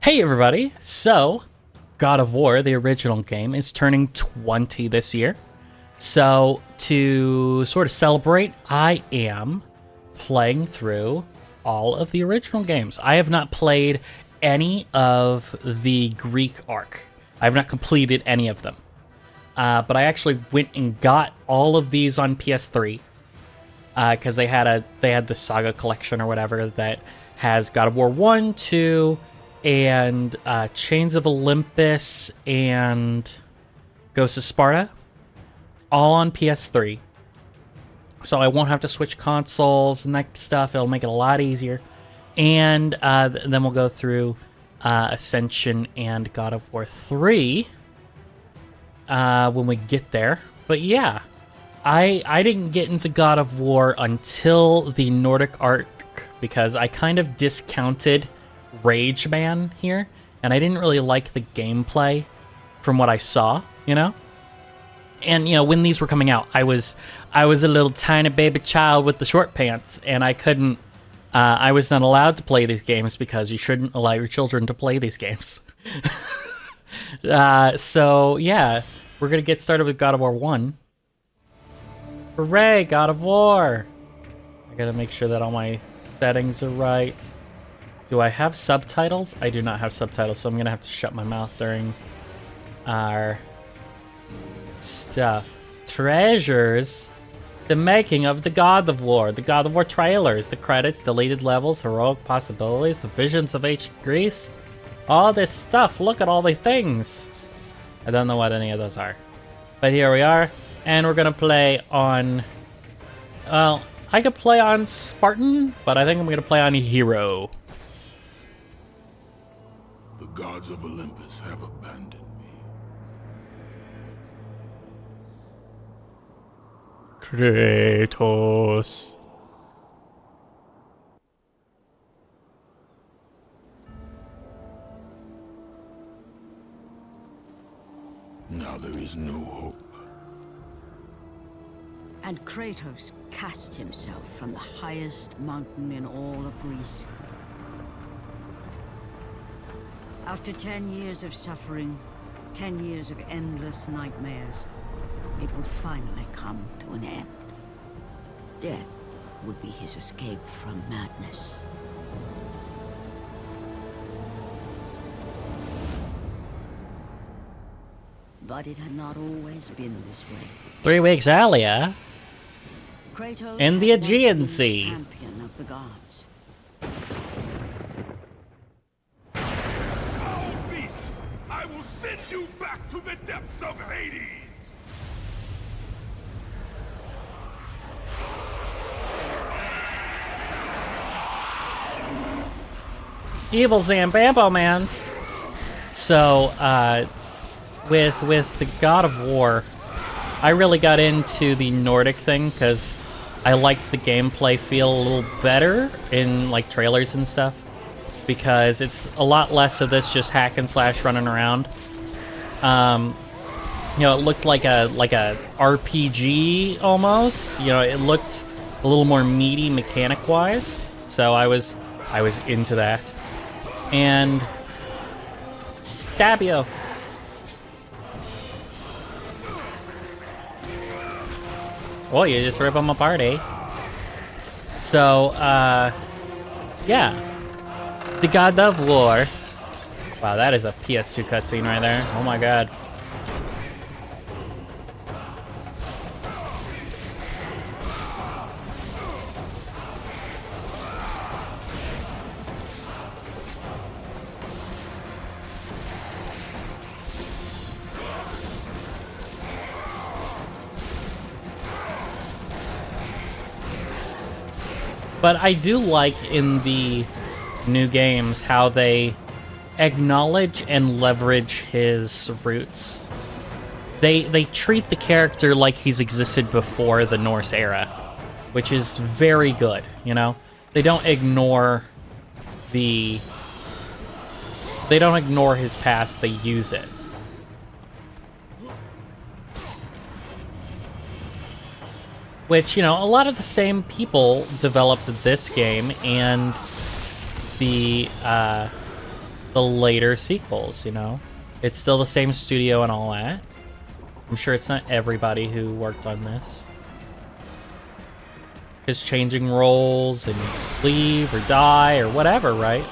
Hey everybody! So, God of War, the original game, is turning 20 this year. So, to sort of celebrate, I am playing through all of the original games. I have not played any of the Greek arc. I have not completed any of them. But I actually went and got all of these on PS3 because they had the Saga collection or whatever that has God of War 1, 2, and Chains of Olympus and Ghost of Sparta, all on PS3. So I won't have to switch consoles and that stuff. It'll make it a lot easier. And then we'll go through Ascension and God of War 3 when we get there. But yeah, I didn't get into God of War until the Nordic arc because I kind of discounted Rage Man here, and I didn't really like the gameplay from what I saw, you know? And, you know, when these were coming out, I was a little tiny baby child with the short pants, and I couldn't, I was not allowed to play these games because you shouldn't allow your children to play these games. So, yeah, we're gonna get started with God of War 1. Hooray, God of War! I gotta make sure that all my settings are right. Do I have subtitles? I do not have subtitles, so I'm gonna have to shut my mouth during our stuff. Treasures. The making of the God of War trailers, the credits, deleted levels, heroic possibilities, the visions of ancient Greece. All this stuff, look at all the things. I don't know what any of those are. But here we are, and we're gonna play on, well, I could play on Spartan, but I think I'm gonna play on Hero. The gods of Olympus have abandoned me. Kratos. Now there is no hope. And Kratos cast himself from the highest mountain in all of Greece. After 10 years of suffering, 10 years of endless nightmares, it would finally come to an end. Death would be his escape from madness. But it had not always been this way. 3 weeks earlier, Kratos in the had once Aegean been Sea. champion of the gods. Foul beast! I will send you back to the depths of Hades! Evil Zambambomans. So, with the God of War, I really got into the Nordic thing because I liked the gameplay feel a little better in like trailers and stuff, because it's a lot less of this just hack and slash running around. You know, it looked like a RPG almost. You know, it looked a little more meaty mechanic wise, so I was into that. And stab you. Well, you just rip them apart, eh? So, yeah. The God of War. Wow, that is a PS2 cutscene right there. Oh my god. But I do like in the new games how they acknowledge and leverage his roots. They treat the character like he's existed before the Norse era, which is very good, you know? They don't ignore his past, they use it. Which, you know, a lot of the same people developed this game and the the later sequels, you know? It's still the same studio and all that. I'm sure it's not everybody who worked on this. Just changing roles and leave or die or whatever, right?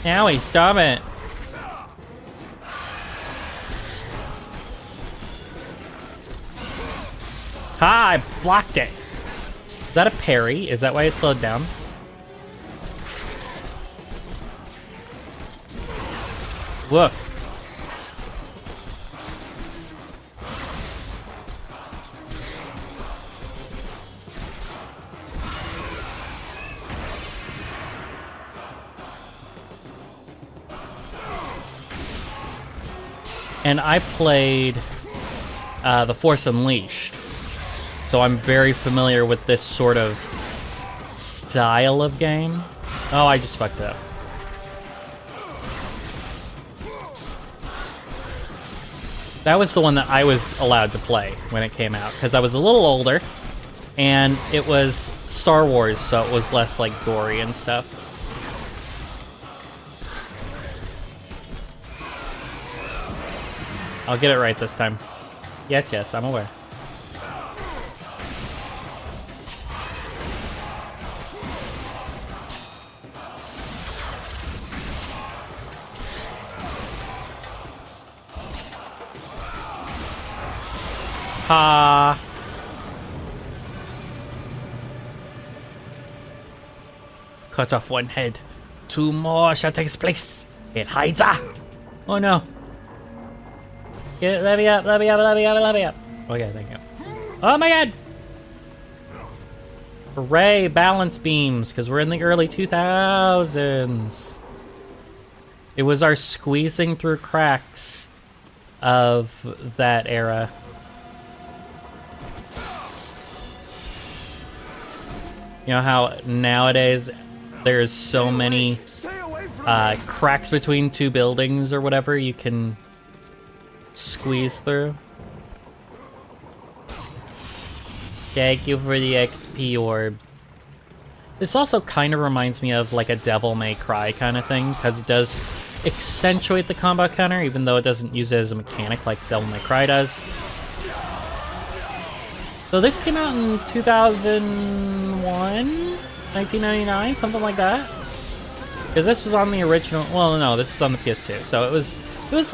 Howie, stop it. Ha, I blocked it. Is that a parry? Is that why it slowed down? Woof. And I played The Force Unleashed, so I'm very familiar with this sort of style of game. Oh, I just fucked up. That was the one that I was allowed to play when it came out, because I was a little older, and it was Star Wars, so it was less, like, gory and stuff. I'll get it right this time. Yes, yes, I'm aware. Ha! Cut off one head. 2 more shall take place. It hides. Oh no. Let me up, let me up, let me up, let me up. Okay, thank you. Oh my god! Hooray, balance beams, because we're in the early 2000s. It was our squeezing through cracks of that era. You know how nowadays there's so many cracks between 2 buildings or whatever you can squeeze through? Thank you for the XP orbs. This also kind of reminds me of like a Devil May Cry kind of thing, because it does accentuate the combo counter, even though it doesn't use it as a mechanic like Devil May Cry does. So this came out in 2001, 1999, something like that. Because this was on the original, well no, this was on the PS2. So it was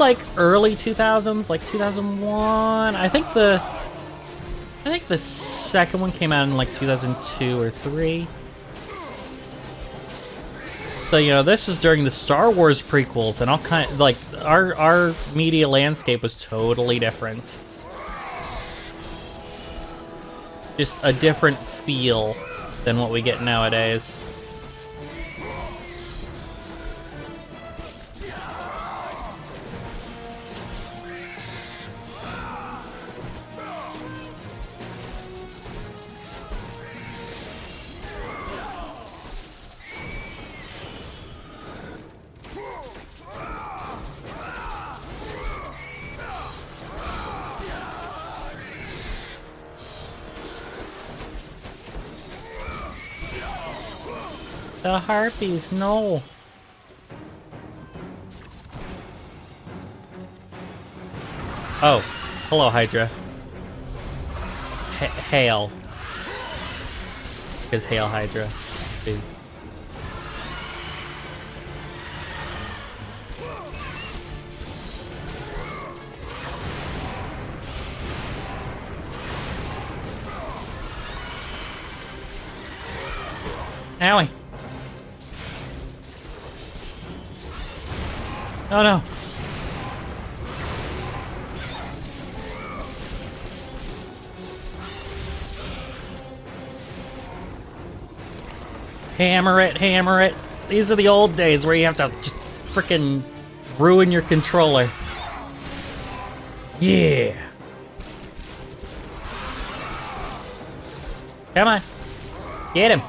like early 2000s, like 2001. I think the second one came out in like 2002 or 3. So, you know, this was during the Star Wars prequels and all kind, like our media landscape was totally different. Just a different feel than what we get nowadays. The harpies, no. Oh, hello, Hydra. Hail. Because Hail Hydra. Dude. Owie. Oh no. Hammer it, hammer it. These are the old days where you have to just frickin' ruin your controller. Yeah. Come on. Get him.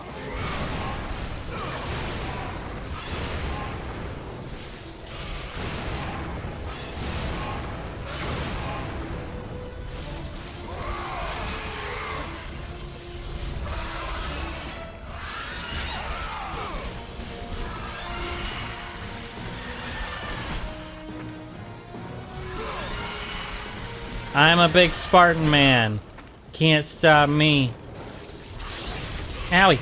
I'm a big Spartan man. Can't stop me. Owie.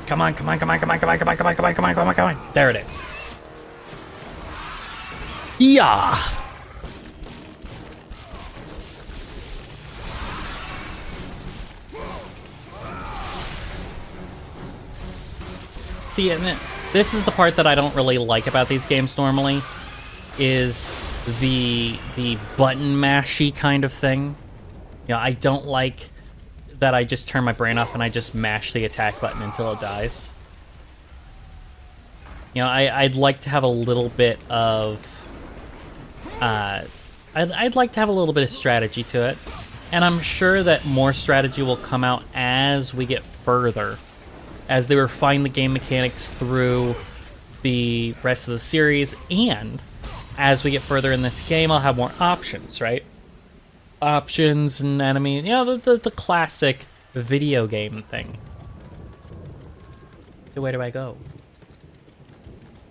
Come on, come on, come on, come on, come on, come on, come on, come on, come on, come on, come on. There it is. Yeah. See, and this is the part that I don't really like about these games normally, is the button mashy kind of thing. You know, I don't like that I just turn my brain off and I just mash the attack button until it dies. You know, I'd like to have a little bit of, I'd like to have a little bit of strategy to it, and I'm sure that more strategy will come out as we get further, as they refine the game mechanics through the rest of the series, and as we get further in this game, I'll have more options, right? Options and enemy, you know, the classic video game thing. So where do I go?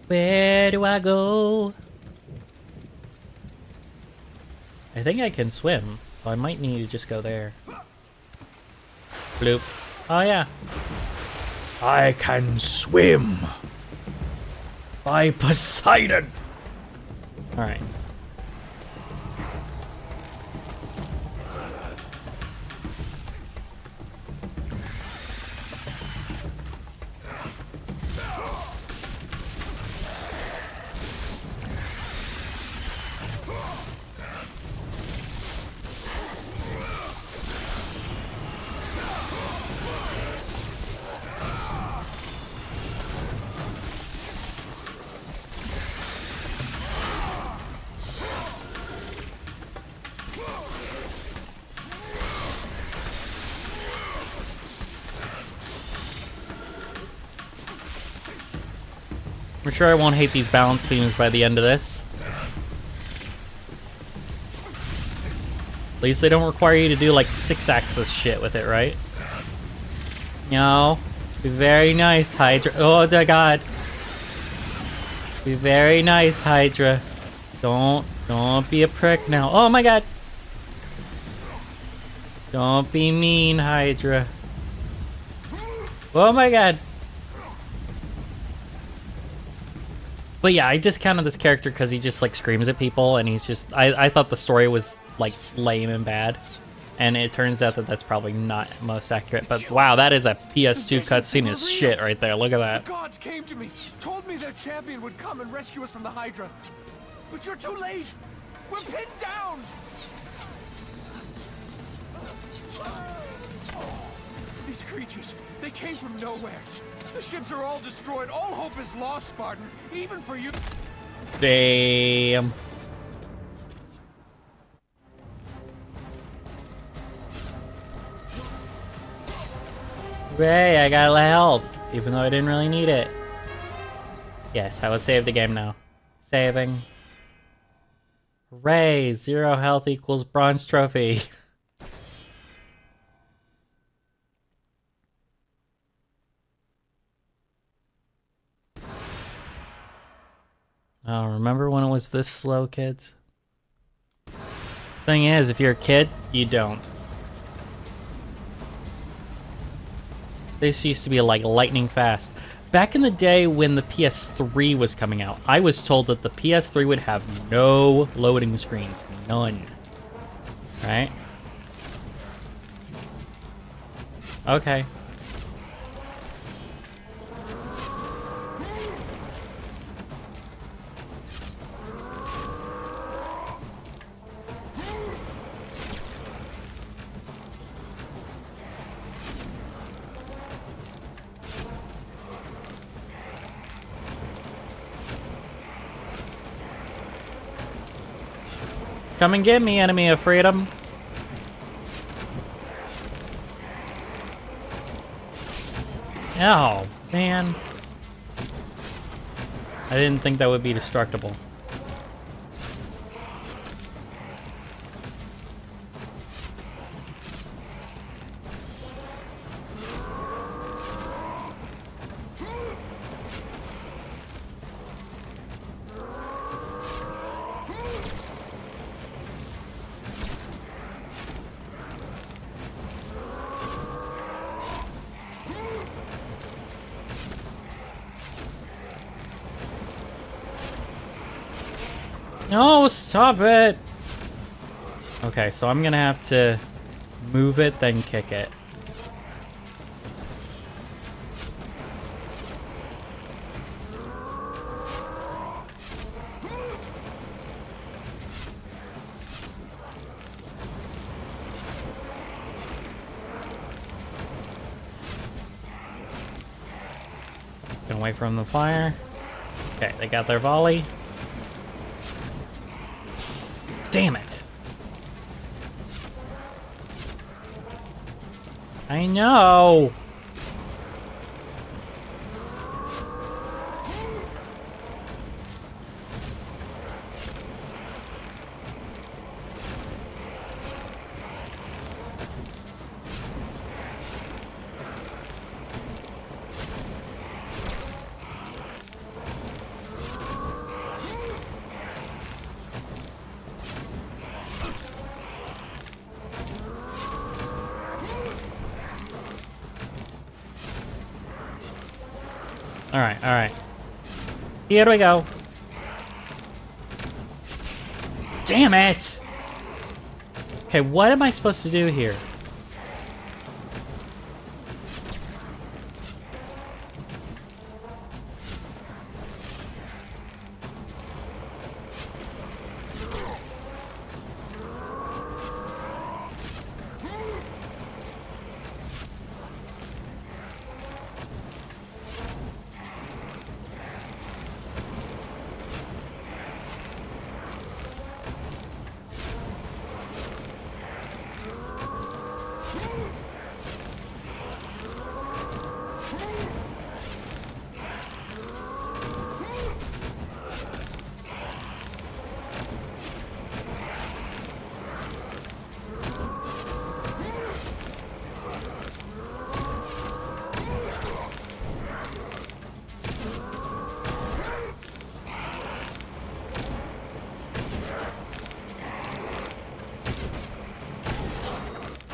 Where do I go? I think I can swim, so I might need to just go there. Bloop. Oh yeah. I can swim. By Poseidon. All right. I'm sure I won't hate these balance beams by the end of this. At least they don't require you to do like 6-axis shit with it, right? No. Be very nice, Hydra. Oh my god. Be very nice, Hydra. Don't be a prick now. Oh my god. Don't be mean, Hydra. Oh my god. But yeah, I discounted this character because he just like screams at people, and he's just, I thought the story was like lame and bad, and it turns out that that's probably not most accurate. But wow, that is a PS2 cutscene as shit right there. Look at that. The gods came to me, told me their champion would come and rescue us from the Hydra. But you're too late. We're pinned down. These creatures, they came from nowhere. The ships are all destroyed. All hope is lost, Spartan. Even for you. Damn. Hooray, I got a lot of health, even though I didn't really need it. Yes, I will save the game now. Saving. Hooray, 0 health equals bronze trophy. Oh, remember when it was this slow, kids? Thing is, if you're a kid, you don't. This used to be like lightning fast. Back in the day when the PS3 was coming out, I was told that the PS3 would have no loading screens. None. Right? Okay. Come and get me, enemy of freedom. Oh, man. I didn't think that would be destructible. No, stop it! Okay, so I'm gonna have to move it, then kick it. Get away from the fire. Okay, they got their volley. Damn it! I know! Alright, alright. Here we go. Damn it! Okay, what am I supposed to do here?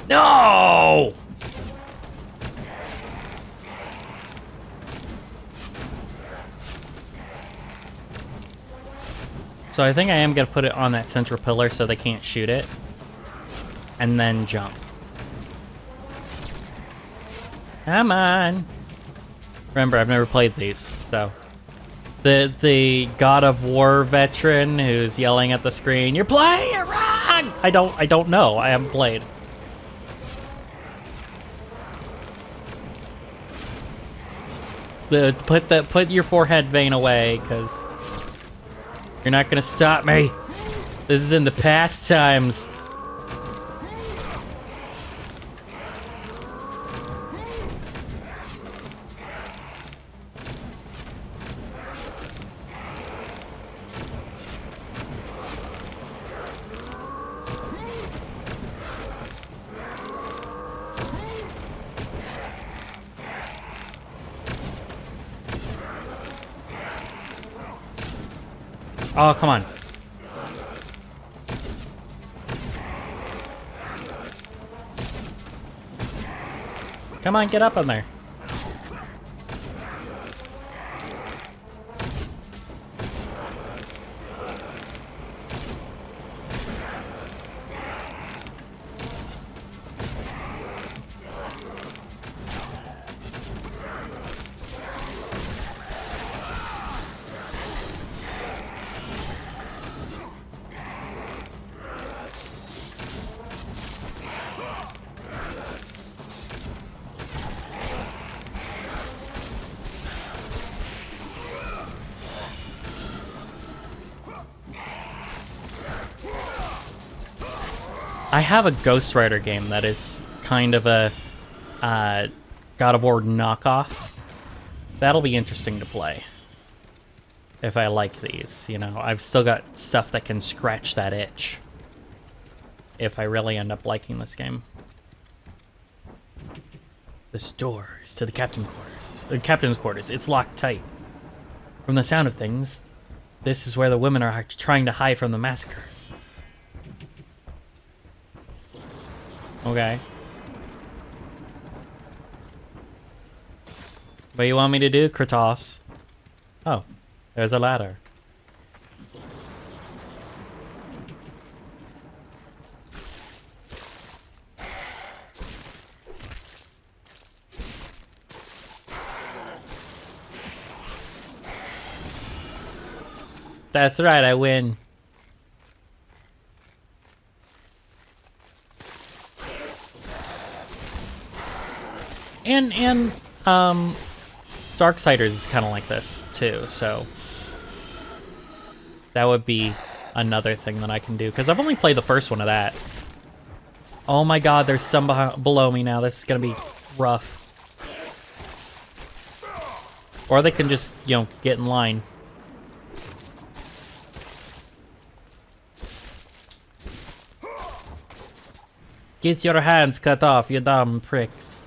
No! So I think I am gonna put it on that central pillar so they can't shoot it. And then jump. Come on. Remember, I've never played these, so. The God of War veteran who's yelling at the screen, "You're playing it wrong!" I don't know. I haven't played. Put your forehead vein away, cause you're not gonna stop me. This is in the past times. Oh, come on. Come on, get up in there. I have a Ghost Rider game that is kind of a God of War knockoff. That'll be interesting to play. If I like these, you know. I've still got stuff that can scratch that itch. If I really end up liking this game. This door is to the captain's quarters. It's locked tight. From the sound of things, this is where the women are trying to hide from the massacre. Okay. What do you want me to do, Kratos? Oh, there's a ladder. That's right, I win. And Darksiders is kind of like this too, so that would be another thing that I can do, because I've only played the first one of that. Oh my god, there's some below me now. This is gonna be rough. Or they can just, you know, get in line. Get your hands cut off, you dumb pricks.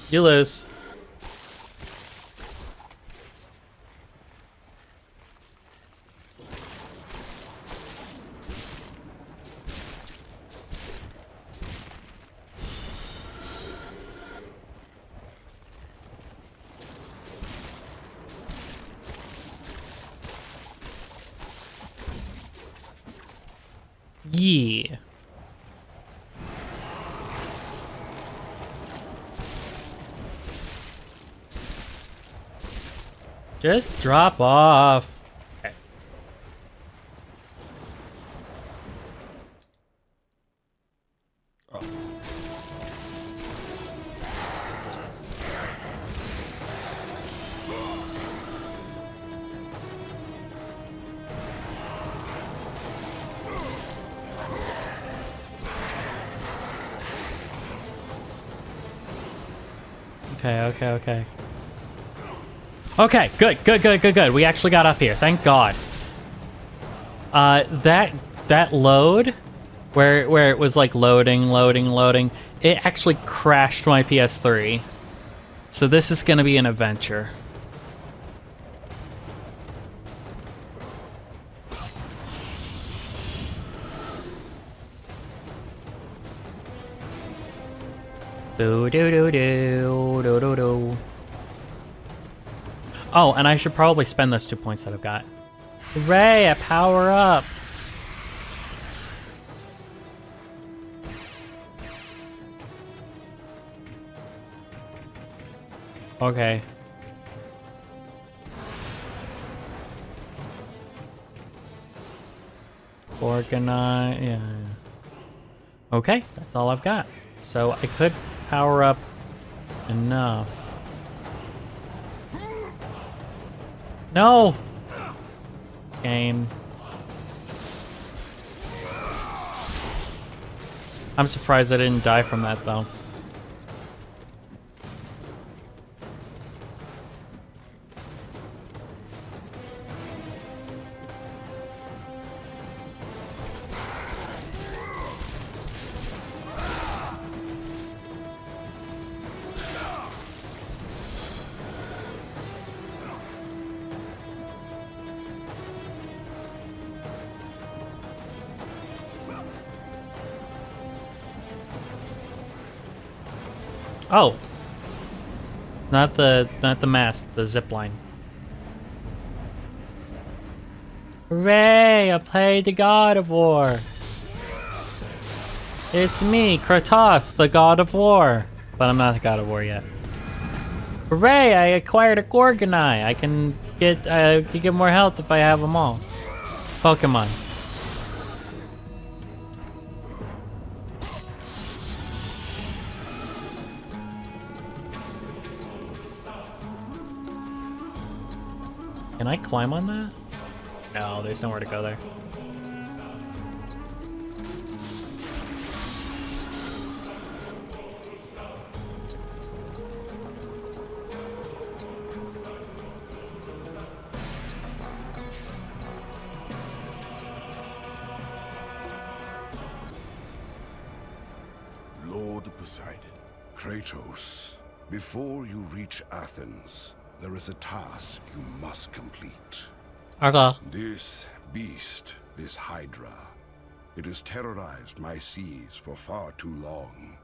You lose. Yeah. Just drop off. Okay. Oh. Okay. Okay, good. We actually got up here. Thank God. That load, where it was like loading, it actually crashed my PS3. So this is gonna be an adventure. Do. Oh, and I should probably spend those 2 points that I've got. Hooray, I power up. Okay. Organize, yeah. Okay, that's all I've got. So I could power up enough. No! Game. I'm surprised I didn't die from that, though. Oh, not the mast, the zip line. Hooray! I played the God of War. It's me, Kratos, the God of War, but I'm not the God of War yet. Hooray! I acquired a Gorgonite. I can get more health if I have them all. Pokemon. Can I climb on that? No, there's nowhere to go there. Lord Poseidon. Kratos, before you reach Athens, there is a task you must complete. Okay. This beast, this Hydra, it has terrorized my seas for far too long.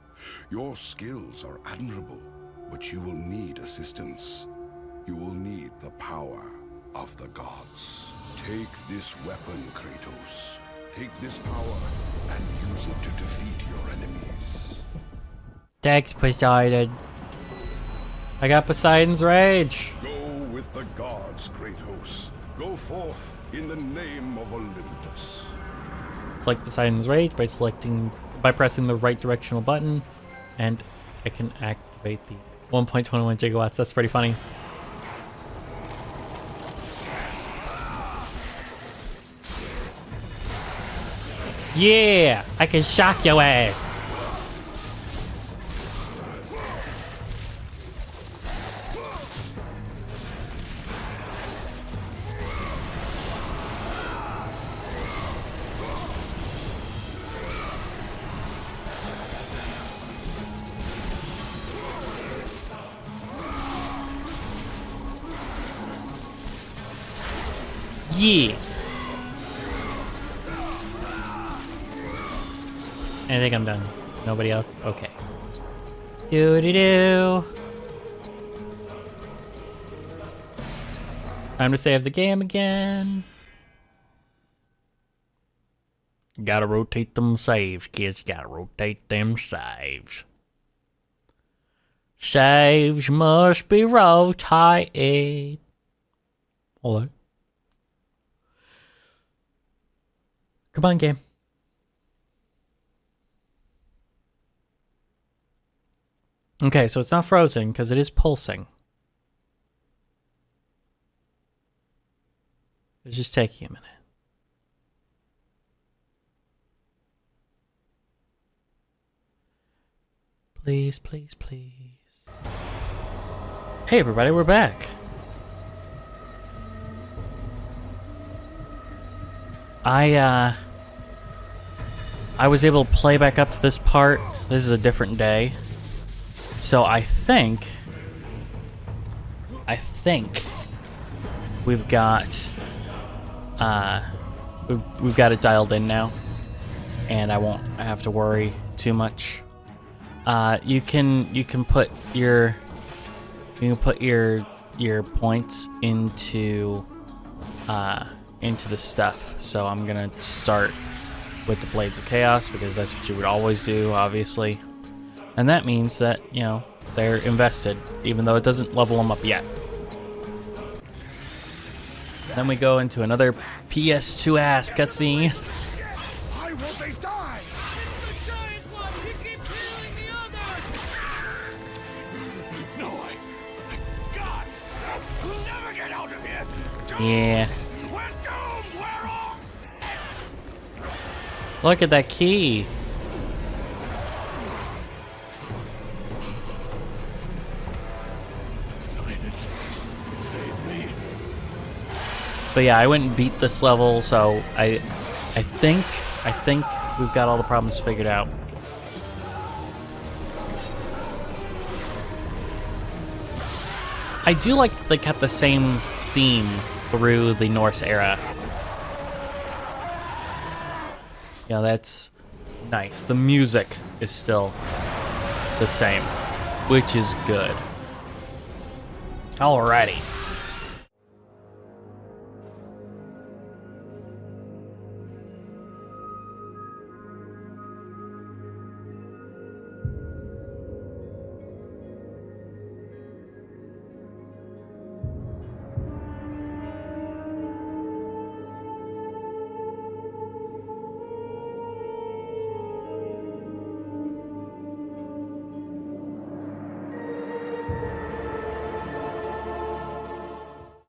Your skills are admirable, but you will need assistance. You will need the power of the gods. Take this weapon, Kratos. Take this power and use it to defeat your enemies. Thanks, Poseidon. I got Poseidon's Rage. Go with the gods, great host. Go forth in the name of Olympus. Select Poseidon's Rage by pressing the right directional button, and I can activate the 1.21 gigawatts. That's pretty funny. Yeah, I can shock your ass. Yeah. I think I'm done. Nobody else? Okay. Doo-doo-doo. Time to save the game again. Gotta rotate them saves, kids. Gotta rotate them saves. Saves must be rotated. Hello. Come on, game. Okay, so it's not frozen because it is pulsing. It's just taking a minute. Please, please, please. Hey everybody, we're back. I was able to play back up to this part. This is a different day. So I think we've got we've got it dialed in now, and I won't have to worry too much. You can put your points into the stuff. So I'm gonna start with the Blades of Chaos because that's what you would always do, obviously. And that means that, you know, they're invested, even though it doesn't level them up yet. Then we go into another PS2 ass cutscene. Why won't they die? It's the giant one! He keeps healing the others! No, God! We'll never get out of here! Yeah. We're doomed! We're all... Look at that key. But yeah, I went and beat this level, so I think we've got all the problems figured out. I do like that they kept the same theme through the Norse era. Yeah, that's nice. The music is still the same, which is good. Alrighty.